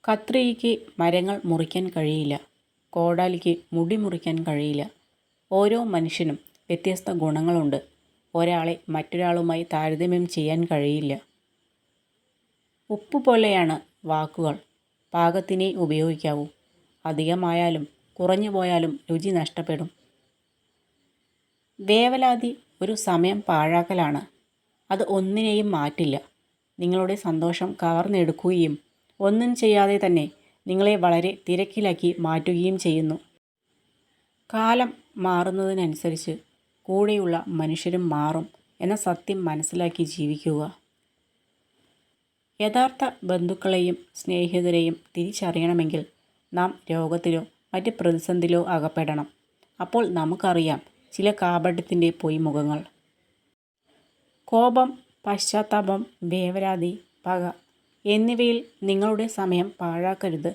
കത്രികയ്ക്ക് മരങ്ങൾ മുറിക്കാൻ കഴിയില്ല. കോടാലിക്ക് മുടി മുറിക്കാൻ കഴിയില്ല. ഓരോ മനുഷ്യനും വ്യത്യസ്ത ഗുണങ്ങളുണ്ട്. ഒരാളെ മറ്റൊരാളുമായി താരതമ്യം ചെയ്യാൻ കഴിയില്ല. ഉപ്പ് പോലെയാണ് വാക്കുകൾ. പാകത്തിനേ ഉപയോഗിക്കാവൂ. അധികമായാലും കുറഞ്ഞു പോയാലും രുചി നഷ്ടപ്പെടും. വേവലാതി ഒരു സമയം പാഴാക്കലാണ്. അത് ഒന്നിനെയും മാറ്റില്ല. നിങ്ങളുടെ സന്തോഷം കവർന്നെടുക്കുകയും ഒന്നും ചെയ്യാതെ തന്നെ നിങ്ങളെ വളരെ തിരക്കിലാക്കി മാറ്റുകയും ചെയ്യുന്നു. കാലം മാറുന്നതിനനുസരിച്ച് കൂടെയുള്ള മനുഷ്യരും മാറും എന്ന സത്യം മനസ്സിലാക്കി ജീവിക്കുക. യഥാർത്ഥ ബന്ധുക്കളെയും സ്നേഹിതരെയും തിരിച്ചറിയണമെങ്കിൽ നാം രോഗത്തിലോ മറ്റ് പ്രതിസന്ധിയിലോ അകപ്പെടണം. അപ്പോൾ നമുക്കറിയാം ചില കാപട്യത്തിൻ്റെ പൊയ്മുഖങ്ങൾ. കോപം, പശ്ചാത്താപം, വേവലാതി, പക എന്നിവയിൽ നിങ്ങളുടെ സമയം പാഴാക്കരുത്.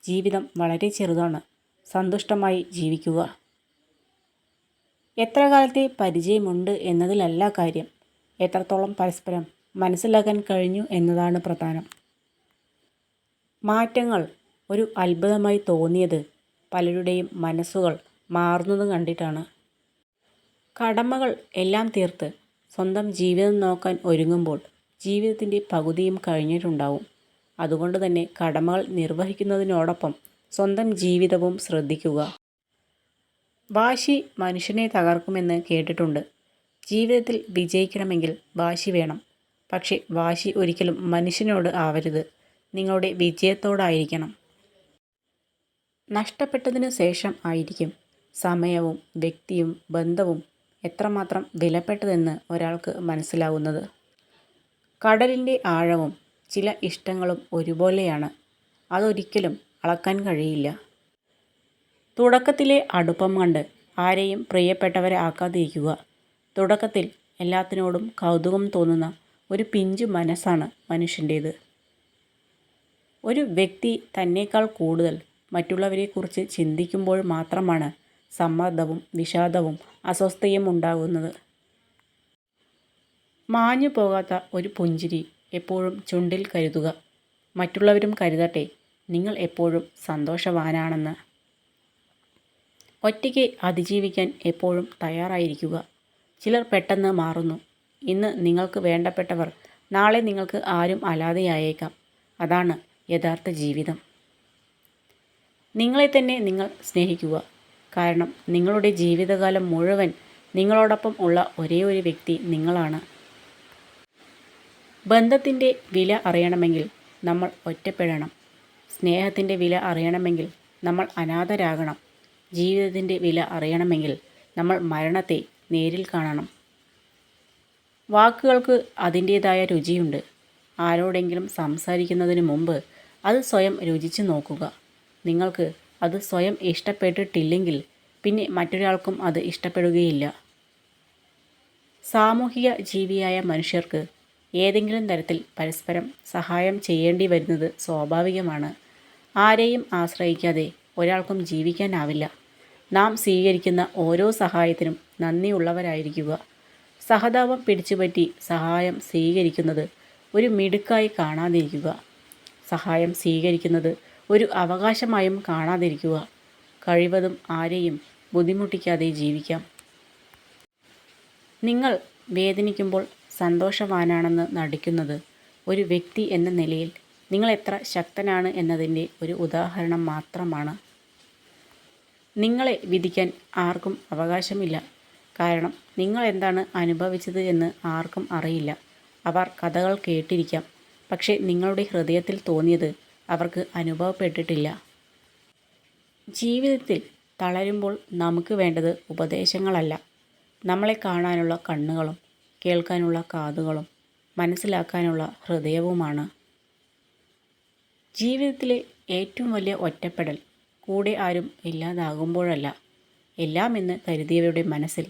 ജീവിതം വളരെ ചെറുതാണ്. സന്തുഷ്ടമായി ജീവിക്കുക. എത്ര കാലത്തെ പരിചയമുണ്ട് എന്നതിലല്ല കാര്യം, എത്രത്തോളം പരസ്പരം മനസ്സിലാക്കാൻ കഴിഞ്ഞു എന്നതാണ് പ്രധാനം. മാറ്റങ്ങൾ ഒരു അത്ഭുതമായി തോന്നിയത് പലരുടെയും മനസ്സുകൾ മാറുന്നത് കണ്ടിട്ടാണ്. കടമകൾ എല്ലാം തീർത്ത് സ്വന്തം ജീവിതം നോക്കാൻ ഒരുങ്ങുമ്പോൾ ജീവിതത്തിൻ്റെ പകുതിയും കഴിഞ്ഞിട്ടുണ്ടാവും. അതുകൊണ്ട് തന്നെ കടമകൾ നിർവഹിക്കുന്നതിനോടൊപ്പം സ്വന്തം ജീവിതവും ശ്രദ്ധിക്കുക. വാശി മനുഷ്യനെ തകർക്കുമെന്ന് കേട്ടിട്ടുണ്ട്. ജീവിതത്തിൽ വിജയിക്കണമെങ്കിൽ വാശി വേണം. പക്ഷേ വാശി ഒരിക്കലും മനുഷ്യനോട് ആവരുത്, നിങ്ങളുടെ വിജയത്തോടായിരിക്കണം. നഷ്ടപ്പെട്ടതിനു ശേഷം ആയിരിക്കും സമയവും വ്യക്തിയും ബന്ധവും എത്രമാത്രം വിലപ്പെട്ടതെന്ന് ഒരാൾക്ക് മനസ്സിലാവുന്നത്. കടലിൻ്റെ ആഴവും ചില ഇഷ്ടങ്ങളും ഒരുപോലെയാണ്. അതൊരിക്കലും അളക്കാൻ കഴിയില്ല. തുടക്കത്തിലെ അടുപ്പം കണ്ട് ആരെയും പ്രിയപ്പെട്ടവരെ ആക്കാതിരിക്കുക. തുടക്കത്തിൽ എല്ലാത്തിനോടും കൗതുകം തോന്നുന്ന ഒരു പിഞ്ചു മനസ്സാണ് മനുഷ്യൻ്റേത്. ഒരു വ്യക്തി തന്നേക്കാൾ കൂടുതൽ മറ്റുള്ളവരെക്കുറിച്ച് ചിന്തിക്കുമ്പോൾ മാത്രമാണ് സമ്മർദ്ദവും വിഷാദവും അസ്വസ്ഥയും ഉണ്ടാകുന്നത്. മാഞ്ഞു പോകാത്ത ഒരു പുഞ്ചിരി എപ്പോഴും ചുണ്ടിൽ കരുതുക. മറ്റുള്ളവരും കരുതട്ടെ നിങ്ങൾ എപ്പോഴും സന്തോഷവാനാണെന്ന്. ഒറ്റയ്ക്ക് അതിജീവിക്കാൻ എപ്പോഴും തയ്യാറായിരിക്കുക. ചിലർ പെട്ടെന്ന് മാറുന്നു. ഇന്ന് നിങ്ങൾക്ക് വേണ്ടപ്പെട്ടവർ നാളെ നിങ്ങൾക്ക് ആരും അല്ലാതെയായേക്കാം. അതാണ് യഥാർത്ഥ ജീവിതം. നിങ്ങളെ തന്നെ നിങ്ങൾ സ്നേഹിക്കുക. കാരണം നിങ്ങളുടെ ജീവിതകാലം മുഴുവൻ നിങ്ങളോടൊപ്പം ഉള്ള ഒരേ ഒരു വ്യക്തി നിങ്ങളാണ്. ബന്ധത്തിൻ്റെ വില അറിയണമെങ്കിൽ നമ്മൾ ഒറ്റപ്പെടണം. സ്നേഹത്തിൻ്റെ വില അറിയണമെങ്കിൽ നമ്മൾ അനാഥരാകണം. ജീവിതത്തിൻ്റെ വില അറിയണമെങ്കിൽ നമ്മൾ മരണത്തെ നേരിൽ കാണണം. വാക്കുകൾക്ക് അതിൻ്റേതായ രുചിയുണ്ട്. ആരോടെങ്കിലും സംസാരിക്കുന്നതിന് മുമ്പ് അത് സ്വയം രുചിച്ച് നോക്കുക. നിങ്ങൾക്ക് അത് സ്വയം ഇഷ്ടപ്പെട്ടിട്ടില്ലെങ്കിൽ പിന്നെ മറ്റൊരാൾക്കും അത് ഇഷ്ടപ്പെടുകയില്ല. സാമൂഹിക ജീവിയായ മനുഷ്യർക്ക് ഏതെങ്കിലും തരത്തിൽ പരസ്പരം സഹായം ചെയ്യേണ്ടി വരുന്നത് സ്വാഭാവികമാണ്. ആരെയും ആശ്രയിക്കാതെ ഒരാൾക്കും ജീവിക്കാനാവില്ല. നാം സ്വീകരിക്കുന്ന ഓരോ സഹായത്തിനും നന്ദിയുള്ളവരായിരിക്കുക. സഹതാപം പിടിച്ചുപറ്റി സഹായം സ്വീകരിക്കുന്നത് ഒരു മിടുക്കായി കാണാതിരിക്കുക. സഹായം സ്വീകരിക്കുന്നത് ഒരു അവകാശമായും കാണാതിരിക്കുക. കഴിവതും ആരെയും ബുദ്ധിമുട്ടിക്കാതെ ജീവിക്കാം. നിങ്ങൾ വേദനിക്കുമ്പോൾ സന്തോഷവാനാണെന്ന് നടിക്കുന്നത് ഒരു വ്യക്തി എന്ന നിലയിൽ നിങ്ങൾ എത്ര ശക്തനാണ് എന്നതിൻ്റെ ഒരു ഉദാഹരണം മാത്രമാണ്. നിങ്ങളെ വിധിക്കാൻ ആർക്കും അവകാശമില്ല. കാരണം നിങ്ങൾ എന്താണ് അനുഭവിച്ചത് എന്ന് ആർക്കും അറിയില്ല. അവർ കഥകൾ കേട്ടിരിക്കാം, പക്ഷേ നിങ്ങളുടെ ഹൃദയത്തിൽ തോന്നിയത് അവർക്ക് അനുഭവപ്പെട്ടിട്ടില്ല. ജീവിതത്തിൽ തളരുമ്പോൾ നമുക്ക് വേണ്ടത് ഉപദേശങ്ങളല്ല, നമ്മളെ കാണാനുള്ള കണ്ണുകളും കേൾക്കാനുള്ള കാതുകളും മനസ്സിലാക്കാനുള്ള ഹൃദയവുമാണ്. ജീവിതത്തിലെ ഏറ്റവും വലിയ ഒറ്റപ്പെടൽ കൂടെ ആരും ഇല്ലാതാകുമ്പോഴല്ല, എല്ലാം എന്ന് കരുതിയവരുടെ മനസ്സിൽ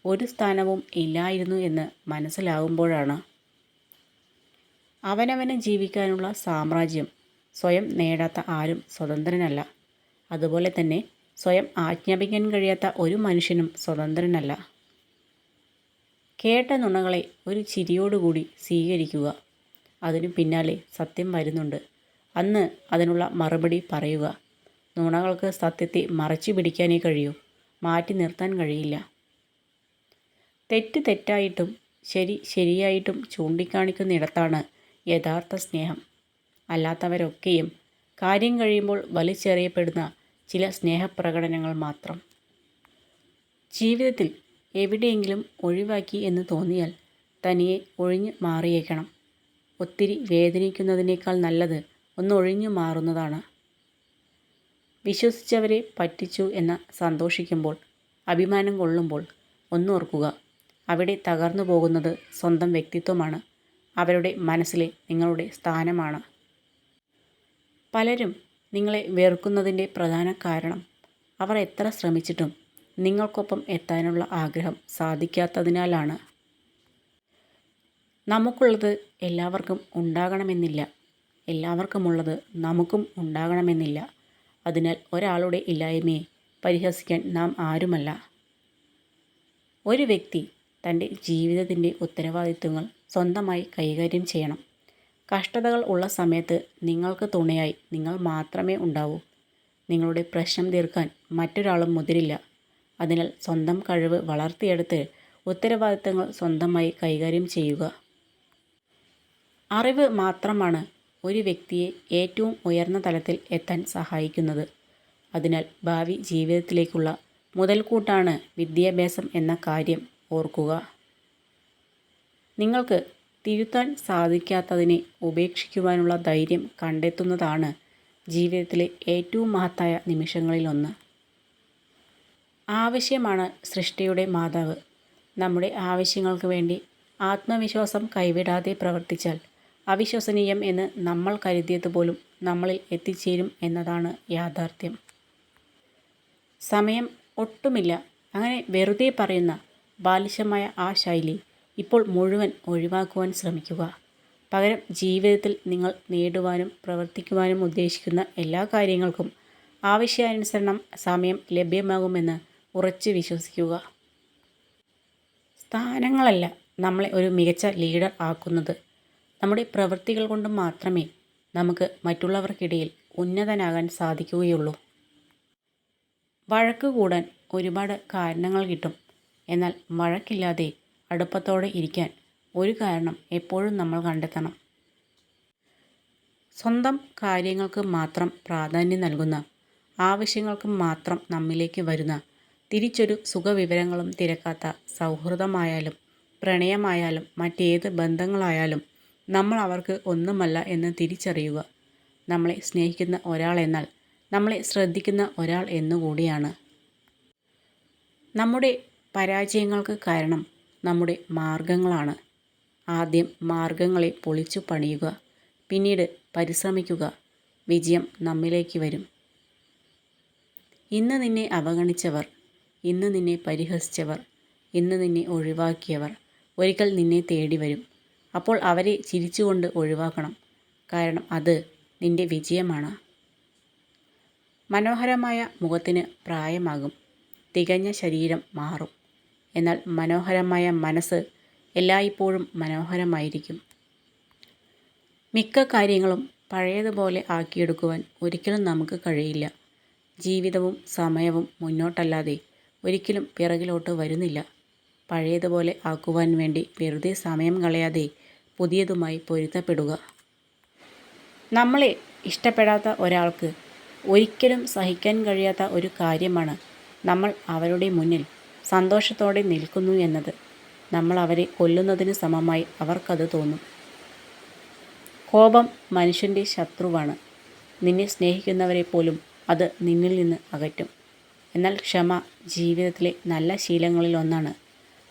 ഒരു സ്ഥാനവും ഇല്ലായിരുന്നു എന്ന് മനസ്സിലാകുമ്പോഴാണ്. അവനവന് ജീവിക്കാനുള്ള സാമ്രാജ്യം സ്വയം നേടാത്ത ആരും സ്വതന്ത്രനല്ല. അതുപോലെ തന്നെ സ്വയം ആജ്ഞാപിക്കാൻ കഴിയാത്ത ഒരു മനുഷ്യനും സ്വതന്ത്രനല്ല. കേട്ട നുണകളെ ഒരു ചിരിയോടുകൂടി സ്വീകരിക്കുക. അതിനു പിന്നാലെ സത്യം വരുന്നുണ്ട്. അന്ന് അതിനുള്ള മറുപടി പറയുക. നുണകൾക്ക് സത്യത്തെ മറച്ചു പിടിക്കാനേ കഴിയൂ, മാറ്റി നിർത്താൻ കഴിയില്ല. തെറ്റ് തെറ്റായിട്ടും ശരി ശരിയായിട്ടും ചൂണ്ടിക്കാണിക്കുന്നിടത്താണ് യഥാർത്ഥ സ്നേഹം. അല്ലാത്തവരൊക്കെയും കാര്യം കഴിയുമ്പോൾ വലിച്ചെറിയപ്പെടുന്ന ചില സ്നേഹപ്രകടനങ്ങൾ മാത്രം. ജീവിതത്തിൽ എവിടെയെങ്കിലും ഒഴിവാക്കി എന്ന് തോന്നിയാൽ തനിയെ ഒഴിഞ്ഞു മാറിയേക്കണം. ഒത്തിരി വേദനിക്കുന്നതിനേക്കാൾ നല്ലത് ഒന്ന് ഒഴിഞ്ഞു മാറുന്നതാണ്. വിശ്വസിച്ചവരെ പറ്റിച്ചു എന്ന് സന്തോഷിക്കുമ്പോൾ, അഭിമാനം കൊള്ളുമ്പോൾ ഒന്നോർക്കുക, അവിടെ തകർന്നു പോകുന്നത് സ്വന്തം വ്യക്തിത്വമാണ്, അവരുടെ മനസ്സിലെ നിങ്ങളുടെ സ്ഥാനമാണ്. പലരും നിങ്ങളെ വെറുക്കുന്നതിൻ്റെ പ്രധാന കാരണം അവർ എത്ര ശ്രമിച്ചിട്ടും നിങ്ങൾക്കൊപ്പം എത്താനുള്ള ആഗ്രഹം സാധിക്കാത്തതിനാലാണ്. നമുക്കുള്ളത് എല്ലാവർക്കും ഉണ്ടാകണമെന്നില്ല, എല്ലാവർക്കുമുള്ളത് നമുക്കും ഉണ്ടാകണമെന്നില്ല. അതിനാൽ ഒരാളുടെ ഇല്ലായ്മയെ പരിഹസിക്കാൻ നാം ആരുമല്ല. ഒരു വ്യക്തി തൻ്റെ ജീവിതത്തിൻ്റെ ഉത്തരവാദിത്വങ്ങൾ സ്വന്തമായി കൈകാര്യം ചെയ്യണം. കഷ്ടതകൾ ഉള്ള സമയത്ത് നിങ്ങൾക്ക് തുണയായി നിങ്ങൾ മാത്രമേ ഉണ്ടാവൂ. നിങ്ങളുടെ പ്രശ്നം തീർക്കാൻ മറ്റൊരാളും മുതിരില്ല. അതിനാൽ സ്വന്തം കഴിവ് വളർത്തിയെടുത്ത് ഉത്തരവാദിത്തങ്ങൾ സ്വന്തമായി കൈകാര്യം ചെയ്യുക. അറിവ് മാത്രമാണ് ഒരു വ്യക്തിയെ ഏറ്റവും ഉയർന്ന തലത്തിൽ എത്താൻ സഹായിക്കുന്നത്. അതിനാൽ ഭാവി ജീവിതത്തിലേക്കുള്ള മുതൽക്കൂട്ടാണ് വിദ്യാഭ്യാസം എന്ന കാര്യം ഓർക്കുക. നിങ്ങൾക്ക് തിരുത്താൻ സാധിക്കാത്തതിനെ ഉപേക്ഷിക്കുവാനുള്ള ധൈര്യം കണ്ടെത്തുന്നതാണ് ജീവിതത്തിലെ ഏറ്റവും മഹത്തായ നിമിഷങ്ങളിലൊന്ന്. ആവശ്യമാണ് സൃഷ്ടിയുടെ മാതാവ്. നമ്മുടെ ആവശ്യങ്ങൾക്ക് വേണ്ടി ആത്മവിശ്വാസം കൈവിടാതെ പ്രവർത്തിച്ചാൽ അവിശ്വസനീയം എന്ന് നമ്മൾ കരുതിയതുപോലും നമ്മളിൽ എത്തിച്ചേരും എന്നതാണ് യാഥാർത്ഥ്യം. സമയം ഒട്ടുമില്ല. അങ്ങനെ വെറുതെ പറയുന്ന ബാലിശമായ ആ ശൈലി ഇപ്പോൾ മുഴുവൻ ഒഴിവാക്കുവാൻ ശ്രമിക്കുക. പകരം ജീവിതത്തിൽ നിങ്ങൾ നേടുവാനും പ്രവർത്തിക്കുവാനും ഉദ്ദേശിക്കുന്ന എല്ലാ കാര്യങ്ങൾക്കും ആവശ്യാനുസരണം സമയം ലഭ്യമാകുമെന്ന് ഉറച്ചു വിശ്വസിക്കുക. സ്ഥാനങ്ങളല്ല നമ്മളെ ഒരു മികച്ച ലീഡർ ആക്കുന്നത്. നമ്മുടെ പ്രവൃത്തികൾ കൊണ്ട് മാത്രമേ നമുക്ക് മറ്റുള്ളവർക്കിടയിൽ ഉന്നതനാകാൻ സാധിക്കുകയുള്ളൂ. വഴക്ക് കൂടാൻ ഒരുപാട് കാരണങ്ങൾ കിട്ടും. എന്നാൽ വഴക്കില്ലാതെ അടുപ്പത്തോടെ ഇരിക്കാൻ ഒരു കാരണം എപ്പോഴും നമ്മൾ കണ്ടെത്തണം. സ്വന്തം കാര്യങ്ങൾക്ക് മാത്രം പ്രാധാന്യം നൽകുന്ന, ആവശ്യങ്ങൾക്ക് മാത്രം നമ്മിലേക്ക് വരുന്ന, തിരിച്ചൊരു സുഖവിവരങ്ങളും തിരക്കാത്ത സൗഹൃദമായാലും പ്രണയമായാലും മറ്റേത് ബന്ധങ്ങളായാലും നമ്മൾ അവർക്ക് ഒന്നുമല്ല എന്ന് തിരിച്ചറിയുക. നമ്മളെ സ്നേഹിക്കുന്ന ഒരാൾ എന്നാൽ നമ്മളെ ശ്രദ്ധിക്കുന്ന ഒരാൾ എന്നുകൂടിയാണ്. നമ്മുടെ പരാജയങ്ങൾക്ക് കാരണം നമ്മുടെ മാർഗങ്ങളാണ്. ആദ്യം മാർഗങ്ങളെ പൊളിച്ചു പണിയുക, പിന്നീട് പരിശ്രമിക്കുക. വിജയം നമ്മിലേക്ക് വരും. ഇന്ന് നിന്നെ അവഗണിച്ചവർ, ഇന്ന് നിന്നെ പരിഹസിച്ചവർ, ഇന്ന് നിന്നെ ഒഴിവാക്കിയവർ ഒരിക്കൽ നിന്നെ തേടി വരും. അപ്പോൾ അവരെ ചിരിച്ചുകൊണ്ട് ഒഴിവാക്കണം. കാരണം അത് നിന്റെ വിജയമാണ്. മനോഹരമായ മുഖത്തിന് പ്രായമാകും, തികഞ്ഞ ശരീരം മാറും. എന്നാൽ മനോഹരമായ മനസ്സ് എല്ലായ്പ്പോഴും മനോഹരമായിരിക്കും. മിക്ക കാര്യങ്ങളും പഴയതുപോലെ ആക്കിയെടുക്കുവാൻ ഒരിക്കലും നമുക്ക് കഴിയില്ല. ജീവിതവും സമയവും മുന്നോട്ടല്ലാതെ ഒരിക്കലും പിറകിലോട്ട് വരുന്നില്ല. പഴയതുപോലെ ആക്കുവാൻ വേണ്ടി വെറുതെ സമയം കളയാതെ പുതിയതുമായി പൊരുത്തപ്പെടുക. നമ്മളെ ഇഷ്ടപ്പെടാത്ത ഒരാൾക്ക് ഒരിക്കലും സഹിക്കാൻ കഴിയാത്ത ഒരു കാര്യമാണ് നമ്മൾ അവരുടെ മുന്നിൽ സന്തോഷത്തോടെ നിൽക്കുന്നു എന്നത്. നമ്മൾ അവരെ കൊല്ലുന്നതിന് സമമായി അവർക്കത് തോന്നും. കോപം മനുഷ്യൻ്റെ ശത്രുവാണ്. നിന്നെ സ്നേഹിക്കുന്നവരെ പോലും അത് നിന്നിൽ നിന്ന് അകറ്റും. എന്നാൽ ക്ഷമ ജീവിതത്തിലെ നല്ല ശീലങ്ങളിലൊന്നാണ്.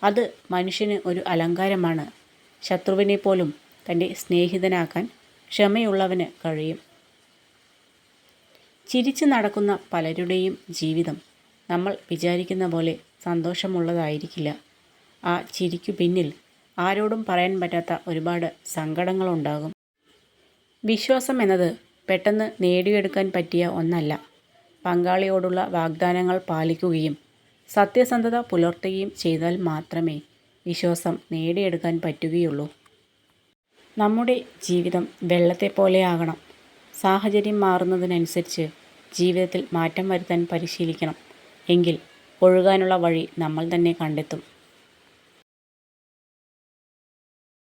അത് മനുഷ്യന് ഒരു അലങ്കാരമാണ്. ശത്രുവിനെ പോലും തൻ്റെ സ്നേഹിതനാക്കാൻ ക്ഷമയുള്ളവന് കഴിയും. ചിരിച്ചു നടക്കുന്ന പലരുടെയും ജീവിതം നമ്മൾ വിചാരിക്കുന്ന പോലെ സന്തോഷമുള്ളതായിരിക്കില്ല. ആ ചിരിക്കു പിന്നിൽ ആരോടും പറയാൻ പറ്റാത്ത ഒരുപാട് സങ്കടങ്ങളുണ്ടാകും. വിശ്വാസം എന്നത് പെട്ടെന്ന് നേടിയെടുക്കാൻ പറ്റിയ ഒന്നല്ല. പങ്കാളിയോടുള്ള വാഗ്ദാനങ്ങൾ പാലിക്കുകയും സത്യസന്ധത പുലർത്തുകയും ചെയ്താൽ മാത്രമേ വിശ്വാസം നേടിയെടുക്കാൻ പറ്റുകയുള്ളൂ. നമ്മുടെ ജീവിതം വെള്ളത്തെപ്പോലെയാകണം. സാഹചര്യം മാറുന്നതിനനുസരിച്ച് ജീവിതത്തിൽ മാറ്റം വരുത്താൻ പരിശീലിക്കണം. എങ്കിൽ ഒഴുകാനുള്ള വഴി നമ്മൾ തന്നെ കണ്ടെത്തും.